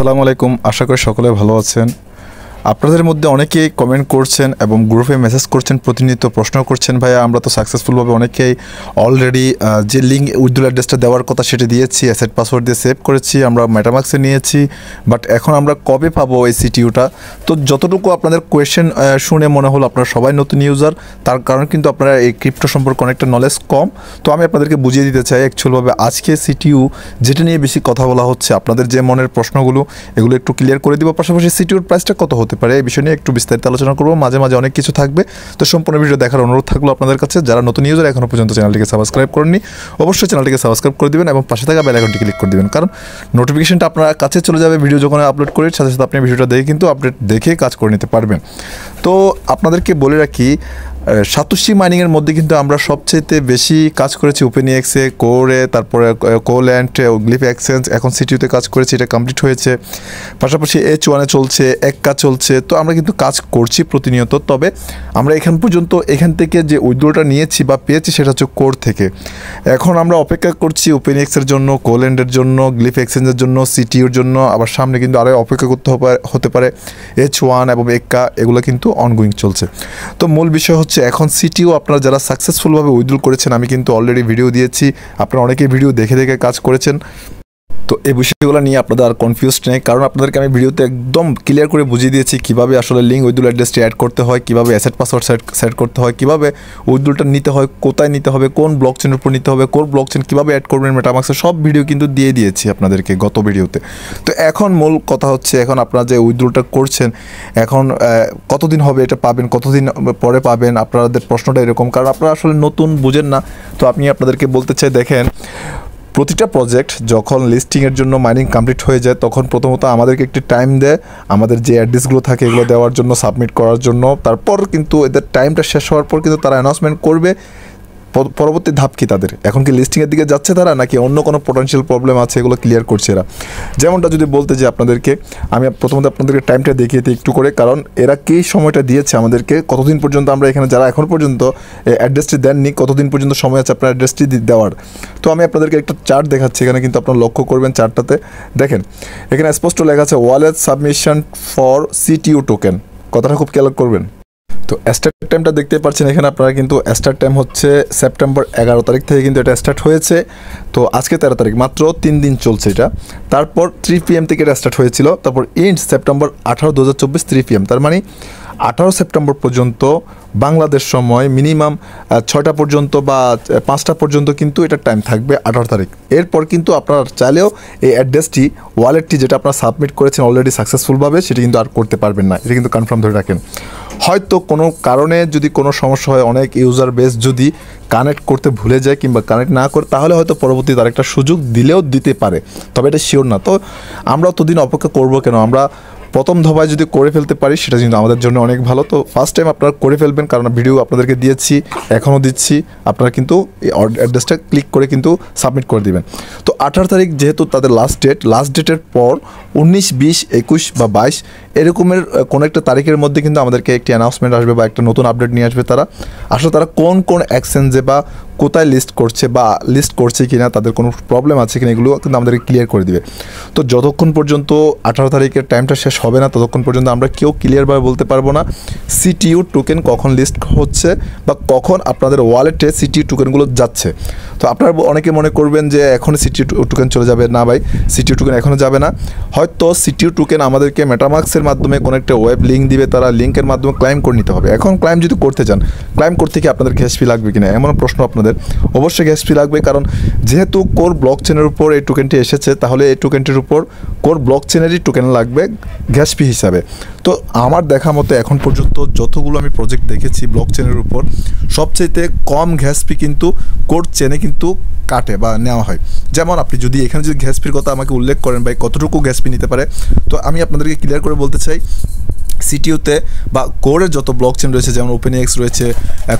আসসালামু আলাইকুম। আশা করি সকলে ভালো আছেন। আপনাদের মধ্যে অনেকেই কমেন্ট করছেন এবং গ্রুপে মেসেজ করছেন, প্রতিনিয়ত প্রশ্ন করছেন, ভাইয়া আমরা তো সাকসেসফুলভাবে অনেকেই অলরেডি যে লিঙ্ক উইথড্রল অ্যাড্রেসটা দেওয়ার কথা সেটা দিয়েছি, অ্যাসেট পাসওয়ার্ড দিয়ে সেভ করেছি, আমরা মেটামাক্সে নিয়েছি, বাট এখন আমরা কবে পাবো এই সিটিউটা? তো যতটুকু আপনাদের কোয়েশ্চেন শুনে মনে হলো আপনারা সবাই নতুন ইউজার, তার কারণ কিন্তু আপনারা এই ক্রিপ্টো সম্পর্কে অনেকটা নলেজ কম। তো আমি আপনাদেরকে বুঝিয়ে দিতে চাই অ্যাকচুয়ালভাবে আজকে সিটিইউ যেটা নিয়ে বেশি কথা বলা হচ্ছে, আপনাদের যে মনের প্রশ্নগুলো এগুলো একটু ক্লিয়ার করে দিব। পাশাপাশি সিটিউর প্রাইসটা কত হতে পারে এই বিষয় নিয়ে একটু বিস্তারিত আলোচনা করবো। মাঝে মাঝে অনেক কিছু থাকবে, তো সম্পূর্ণ ভিডিও দেখার অনুরোধ থাকলো আপনাদের কাছে। যারা নতুন ইউজার এখনও পর্যন্ত চ্যানেলটিকে সাবস্ক্রাইব করেননি, অবশ্যই চ্যানেলটিকে সাবস্ক্রাইব করে দিবেন এবং পাশে থাকা বেল আইকনটি ক্লিক করে দিবেন, কারণ নোটিফিকেশনটা আপনার কাছে চলে যাবে ভিডিও যখন আপলোড করি, সাথে সাথে আপনি ভিডিওটা দেখে কিন্তু আপডেট দেখে কাজ করে নিতে পারবেন। তো আপনাদেরকে বলে রাখি, সাতোশি মাইনিংয়ের মধ্যে কিন্তু আমরা সবচেয়ে বেশি কাজ করেছি ওপেনএক্সে, কোরে, তারপরে কোল্যান্ড, গ্লিফ এক্সচেঞ্জ, এখন সিটিউতে কাজ করেছি, এটা কমপ্লিট হয়েছে। পাশাপাশি H1 চলছে, এক্কা চলছে। তো আমরা কিন্তু কাজ করছি প্রতিনিয়ত। তবে আমরা এখান থেকে যে উইথড্রটা নিয়েছি বা পেয়েছি সেটা হচ্ছে কোর থেকে। এখন আমরা অপেক্ষা করছি ওপেনএক্সের জন্য, কোল্যান্ডের জন্য, গ্লিফ এক্সচেঞ্জের জন্য, সিটিউর জন্য, আবার সামনে কিন্তু আরও অপেক্ষা করতে হতে পারে H1 এবং এক্কা, এগুলো কিন্তু অনগোয়িং চলছে। তো মূল বিষয় হচ্ছে এখন সিটিও আপনারা যারা সাকসেসফুলভাবে উইথড্রল করেছেন, আমি কিন্তু অলরেডি ভিডিও দিয়েছি, আপনারা অনেকেই ভিডিও দেখে দেখে কাজ করেছেন। তো এই বিষয়গুলো নিয়ে আপনাদের আর কনফিউজড নেই, কারণ আপনাদেরকে আমি ভিডিওতে একদম ক্লিয়ার করে বুঝিয়ে দিয়েছি কীভাবে আসলে লিঙ্ক উইথড্রল অ্যাড্রেসটি অ্যাড করতে হয়, কীভাবে অ্যাসেট পাসওয়ার্ড সেট করতে হয়, কীভাবে উইথড্রলটা নিতে হয়, কোথায় নিতে হবে, কোন ব্লকচেনের উপর নিতে হবে, কোন ব্লকচেন কীভাবে অ্যাড করবেন মেটামাক্সে, সব ভিডিও কিন্তু দিয়ে দিয়েছি আপনাদেরকে গত ভিডিওতে। তো এখন মূল কথা হচ্ছে, এখন আপনারা যে উইথড্রলটা করছেন, এখন কতদিন হবে এটা পাবেন, কতদিন পরে পাবেন, আপনাদের প্রশ্নটা এরকম, কারণ আপনারা আসলে নতুন বুঝেন না। তো আপনি আপনাদেরকে বলতে চাই, দেখেন প্রতিটা প্রজেক্ট যখন লিস্টিংয়ের জন্য মাইনিং কমপ্লিট হয়ে যায়, তখন প্রথমত আমাদেরকে একটি টাইম দেয়, আমাদের যে অ্যাড্রেসগুলো থাকে এগুলো দেওয়ার জন্য, সাবমিট করার জন্য। তারপর কিন্তু এদের টাইমটা শেষ হওয়ার পর কিন্তু তারা অ্যানাউন্সমেন্ট করবে পরবর্তী ধাপ কি তাদের, এখন কি লিস্টিংয়ের দিকে যাচ্ছে তারা, নাকি অন্য কোনো পোটেনশিয়াল প্রবলেম আছে, এগুলো ক্লিয়ার করছে এরা। যেমনটা যদি বলতে যে আপনাদেরকে, আমি প্রথমত আপনাদেরকে টাইমটা দেখিয়ে দিই একটু করে, কারণ এরা কী সময়টা দিয়েছে আমাদেরকে, কতদিন পর্যন্ত আমরা এখানে যারা এখন পর্যন্ত অ্যাড্রেসটি দেননি, কতদিন পর্যন্ত সময় আছে আপনার অ্যাড্রেসটি দেওয়ার। তো আমি আপনাদেরকে একটা চার্ট দেখাচ্ছি, এখানে কিন্তু আপনারা লক্ষ্য করবেন চার্টটাতে, দেখেন এখানে স্পষ্ট লেখা আছে wallet submission for CTU token, কথাটা খুব খেয়াল করবেন। তো স্টার্ট টাইমটা দেখতে পাচ্ছেন এখানে আপনারা, কিন্তু স্টার্ট টাইম হচ্ছে সেপ্টেম্বর 11 তারিখ থেকে কিন্তু এটা স্টার্ট হয়েছে। তো আজকে 13 তারিখ, মাত্র 3 দিন চলছে এটা। তারপর 3 PM থেকে এটা স্টার্ট হয়েছিল, তারপর এন্ড সেপ্টেম্বর 18, 2024 3 PM, তার মানে 18 সেপ্টেম্বর পর্যন্ত বাংলাদেশ সময় মিনিমাম 6টা পর্যন্ত বা 5টা পর্যন্ত কিন্তু এটা টাইম থাকবে 18 তারিখ। এরপর কিন্তু আপনারা চাইলেও এই অ্যাড্রেসটি, ওয়ালেটটি যেটা আপনারা সাবমিট করেছেন অলরেডি সাকসেসফুলভাবে, সেটি কিন্তু আর করতে পারবেন না, এটা কিন্তু কনফার্ম ধরে রাখেন। হয়তো কোনো কারণে যদি কোনো সমস্যা হয়, অনেক ইউজার বেস যদি কানেক্ট করতে ভুলে যায় কিংবা কানেক্ট না করে, তাহলে হয়তো পরবর্তীতে আরেকটা সুযোগ দিলেও দিতে পারে, তবে এটা শিওর না। তো আমরা অতদিন অপেক্ষা করবো কেন, আমরা প্রথম ধাপে যদি করে ফেলতে পারি সেটা কিন্তু আমাদের জন্য অনেক ভালো। তো ফার্স্ট টাইম আপনারা করে ফেলবেন, কারণ ভিডিও আপনাদেরকে দিয়েছি, এখনও দিচ্ছি, আপনারা কিন্তু এই অ্যাড্রেসটা ক্লিক করে কিন্তু সাবমিট করে দিবেন। তো 18 তারিখ যেহেতু তাদের লাস্ট ডেটের পর 19, 20, 21 বা 22 এরকমের কোনো একটা তারিখের মধ্যে কিন্তু আমাদেরকে একটি অ্যানাউন্সমেন্ট আসবে বা একটা নতুন আপডেট নিয়ে আসবে তারা। আসলে তারা কোন এক্সচেঞ্জে বা কোথায় লিস্ট করছে বা লিস্ট করছে কিনা, তাদের কোনো প্রবলেম আছে কিনা, এগুলো কিন্তু আমাদেরকে ক্লিয়ার করে দিবে। তো যতক্ষণ পর্যন্ত 18 তারিখের টাইমটা শেষ হবে না, ততক্ষণ পর্যন্ত আমরা কেউ ক্লিয়ারভাবে বলতে পারবো না সিটিইউ টোকেন কখন লিস্ট হচ্ছে বা কখন আপনাদের ওয়ালেটে সিটিইউ টোকেনগুলো যাচ্ছে। তো আপনারা অনেকে মনে করবেন যে এখন সিটিইউ টোকেন চলে যাবে, না ভাই, সিটিইউ টোকেন এখনও যাবে না। হয়তো সিটিইউ টোকেন আমাদেরকে মেটামাক্সের মাধ্যমে কোনো একটা ওয়েব লিঙ্ক দিবে, তারা লিঙ্কের মাধ্যমে ক্লাইম করে নিতে হবে। এখন ক্লাইম যদি করতে চান, ক্লাইম করতে কি আপনাদের গ্যাস ফি লাগবে কিনা, এমন প্রশ্ন আপনাদের। অবশ্যই গ্যাস ফি লাগবে, কারণ যেহেতু কোর ব্লকচেনের উপর এই টোকেনটি এসেছে, তাহলে এই টোকেনটির উপর কোর ব্লকচেনেরই টোকেন লাগবে গ্যাস ফি হিসাবে। তো আমার দেখা মতো এখন পর্যন্ত যতগুলো আমি প্রজেক্ট দেখেছি ব্লকচেনের উপর, সবচেয়ে কম গ্যাস ফি কিন্তু কোর চেনে কিন্তু কাটে বা নেওয়া হয়। যেমন আপনি যদি এখানে যদি গ্যাস ফির কথা আমাকে উল্লেখ করেন, ভাই কতটুকু গ্যাস ফি নিতে পারে, তো আমি আপনাদেরকে ক্লিয়ার করে বলতে চাই, সিটিউতে বা কোরের যত ব্লক চেন রয়েছে, যেমন ওপেনএক্স রয়েছে,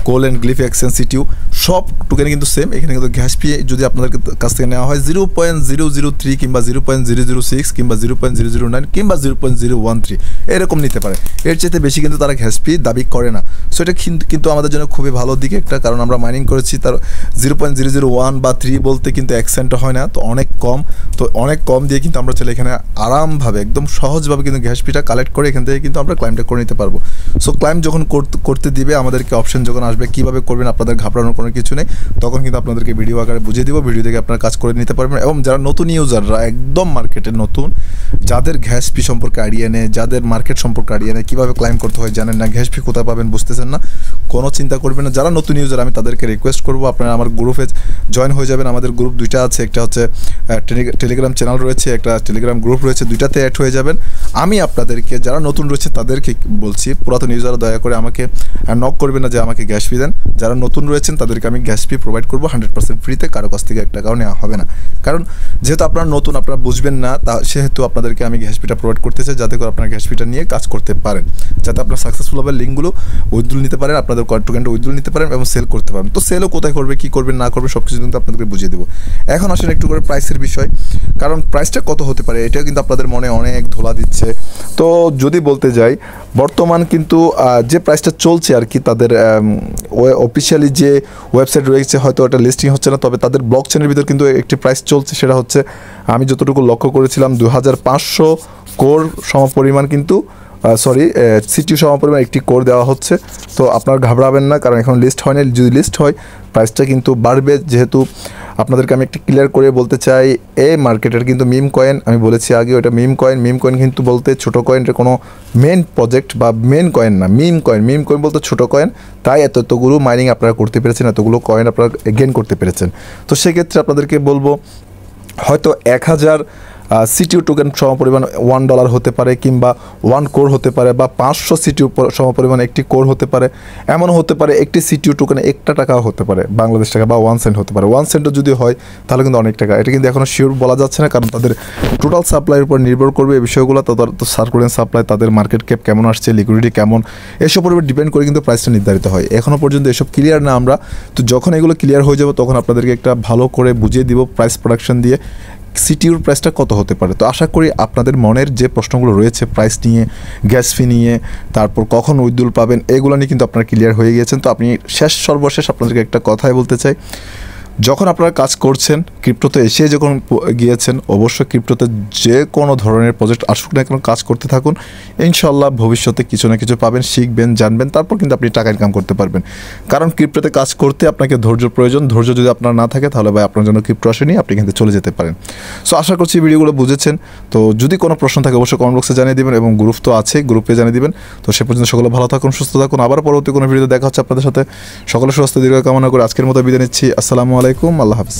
কোলেন, গ্লিফ এক্সচেঞ্জ, সিটিউ, সব টোকেনে কিন্তু সেম। এখানে কিন্তু গ্যাস ফি যদি আপনাদের কাছ থেকে নেওয়া হয় 0.003 কিংবা 0.006 কিংবা 0.009 কিংবা 0.013 এরকম নিতে পারে। এর চাইতে বেশি কিন্তু তারা গ্যাস ফি দাবি করে না। সো এটা কিন্তু আমাদের জন্য খুবই ভালো দিক একটা, কারণ আমরা মাইনিং করেছি তার 0.001 বা 3 বলতে কিন্তু 1 সেন্ট হয় না, তো অনেক কম। তো অনেক কম দিয়ে কিন্তু আমরা চলে এখানে আরামভাবে একদম সহজভাবে কিন্তু গ্যাস ফিটা কালেক্ট করে এখান থেকে কিন্তু আমরা ক্লাইমটা করে নিতে পারবো। সো ক্লাইম যখন করতে দিবে আমাদেরকে, অপশন যখন আসবে কীভাবে করবেন, আপনাদের ঘাবড়ানোর কোনো কিছু নেই। তখন কিন্তু আপনাদেরকে ভিডিও আকারে বুঝিয়ে দিব, ভিডিও দেখে আপনারা কাজ করে নিতে পারবেন। এবং যারা নতুন ইউজাররা, একদম মার্কেটে নতুন, যাদের গ্যাস ফি সম্পর্কে আইডিয়া নেই, যাদের মার্কেট সম্পর্কে আইডিয়া নেই, কীভাবে ক্লাইম করতে হয় জানেন না, গ্যাস ফি কোথায় পাবেন বুঝতেছেন না, কোনো চিন্তা করবেন না। যারা নতুন ইউজার আমি তাদেরকে রিকোয়েস্ট করবো আপনারা আমার গ্রুপে জয়েন হয়ে যাবেন। আমাদের গ্রুপ দুইটা আছে, একটা হচ্ছে টেলিগ্রাম চ্যানেল রয়েছে, একটা টেলিগ্রাম গ্রুপ রয়েছে, দুইটাতে অ্যাড হয়ে যাবেন। আমি আপনাদেরকে, যারা নতুন রয়েছে তাদেরকে বলছি, পুরাতন ইউজাররা দয়া করে আমাকে নক করবেন না যে আমাকে গ্যাস ফি দেন। যারা নতুন রয়েছেন তাদেরকে আমি গ্যাস ফি প্রোভাইড করবো 100% ফ্রিতে, কারো কাছ থেকে 1 টাকাও নেওয়া হবে না। কারণ যেহেতু আপনারা নতুন, আপনারা বুঝবেন না, সেহেতু আপনাদেরকে আমি গ্যাস ফিটা প্রোভাইড করতে চাই, যাতে করে আপনারা গ্যাস ফিটা নিয়ে কাজ করতে পারেন, যাতে আপনারা সাকসেসফুলভাবে লিঙ্কগুলো উইথড্রল নিতে পারেন, আপনাদের টোকেনটা উইথড্রল নিতে পারেন এবং সেল করতে পারেন। তো সেলও কোথায় করবে, কী করবেন না করবে সব কিছু কিন্তু আপনাদেরকে বুঝিয়ে দেবো। এখন আসেন একটু করে প্রাইসের বিষয়, কারণ প্রাইসটা কত হতে পারে এটাও কিন্তু আপনাদের মনে অনেক ধোলা দিচ্ছে। তো যদি বলতে যাই, বর্তমান কিন্তু যে প্রাইসটা চলছে আর কি, তাদের অফিসিয়ালি যে ওয়েবসাইট রয়েছে হয়তো এটা লিস্টিং হচ্ছে না, তবে তাদের ব্লক চেনের ভিতর কিন্তু একটি প্রাইস চলছে, সেটা হচ্ছে আমি যতটুকু লক্ষ্য করেছিলাম 2500 কোর সমপরিমাণ কিন্তু সিটিউ সমপরিমাণ একটি কোর দেওয়া হচ্ছে। তো আপনারা ঘাবড়াবেন না, কারণ এখন লিস্ট হয়নি, যদি লিস্ট হয় প্রাইসটা কিন্তু বাড়বে। যেহেতু আপনাদেরকে আমি একটু ক্লিয়ার করে বলতে চাই, এই মার্কেটের কিন্তু মিম কয়েন, আমি বলেছি আগে, ওটা মিম কয়েন কিন্তু বলতে ছোটো কয়েনের কোনো মেন প্রজেক্ট বা মেন কয়েন না, মিম কয়েন বলতে ছোটো কয়েন, তাই এতগুলো মাইনিং আপনারা করতে পেরেছেন, এতগুলো কয়েন আপনারা গেইন করতে পেরেছেন। তো সেক্ষেত্রে আপনাদেরকে বলবো, হয়তো 1000 সিটিউ টোকেন সমপরিমাণ $1 হতে পারে, কিংবা 1 কোর হতে পারে, বা 500 সিটিউ সমপরিমাণ একটি কোর হতে পারে, এমনও হতে পারে একটি সিটিউ টোকেনে 1 টাকাও হতে পারে, বাংলাদেশ টাকা, বা 1 সেন্ট হতে পারে। 1 সেন্টও যদি হয় তাহলে কিন্তু অনেক টাকা। এটা কিন্তু এখনও শিওর বলা যাচ্ছে না, কারণ তাদের টোটাল সাপ্লাইয়ের উপর নির্ভর করবে এই বিষয়গুলো। তাদের তো সার্কুলেন্ট সাপ্লাই, তাদের মার্কেট ক্যাপ কেমন আসছে, লিকুইডিটি কেমন, এসবের উপর ডিপেন্ড করে কিন্তু প্রাইসটা নির্ধারিত হয়। এখনও পর্যন্ত এসব ক্লিয়ার না আমরা, তো যখন এগুলো ক্লিয়ার হয়ে যাবে তখন আপনাদেরকে একটা ভালো করে বুঝিয়ে দিব প্রাইস প্রোডাকশন দিয়ে সিটিউর প্রাইসটা কত হতে পারে। তো আশা করি আপনাদের মনের যে প্রশ্নগুলো রয়েছে প্রাইস নিয়ে, গ্যাস ফি নিয়ে, তারপর কখন উইথড্রল পাবেন, এগুলো নিয়ে কিন্তু আপনারা ক্লিয়ার হয়ে গিয়েছেন। তো আপনি সর্বশেষ আপনাদেরকে একটা কথাই বলতে চাই, যখন আপনারা কাজ করছেন, ক্রিপ্টোতে এসে যখন গিয়েছেন, অবশ্যই ক্রিপ্টোতে যে কোনো ধরনের প্রজেক্ট আসুক না কেন কাজ করতে থাকুন। ইনশাল্লাহ ভবিষ্যতে কিছু না কিছু পাবেন, শিখবেন, জানবেন, তারপর কিন্তু আপনি টাকা ইনকাম করতে পারবেন। কারণ ক্রিপ্টোতে কাজ করতে আপনাকে ধৈর্য প্রয়োজন। ধৈর্য যদি আপনার না থাকে তাহলে ভাই আপনার জন্য ক্রিপ্টো আসেনি, আপনি কিন্তু চলে যেতে পারেন। সো আশা করছি ভিডিওগুলো বুঝেছেন। তো যদি কোনো প্রশ্ন থাকে অবশ্যই কমেন্ট বক্সে জানিয়ে দেবেন, এবং গ্রুপ তো আছে, গ্রুপে জানিয়ে দেবেন। তো সে পর্যন্ত সকলে ভালো থাকুন, সুস্থ থাকুন। আবার পরবর্তী কোনো ভিডিওতে দেখা হচ্ছে আপনাদের সাথে। সকলের সুস্থ দীর্ঘ কামনা করে আজকের মতো বিদায় নিচ্ছি। আসসালামু আলাইকুম, আল্লাহ হাফিজ।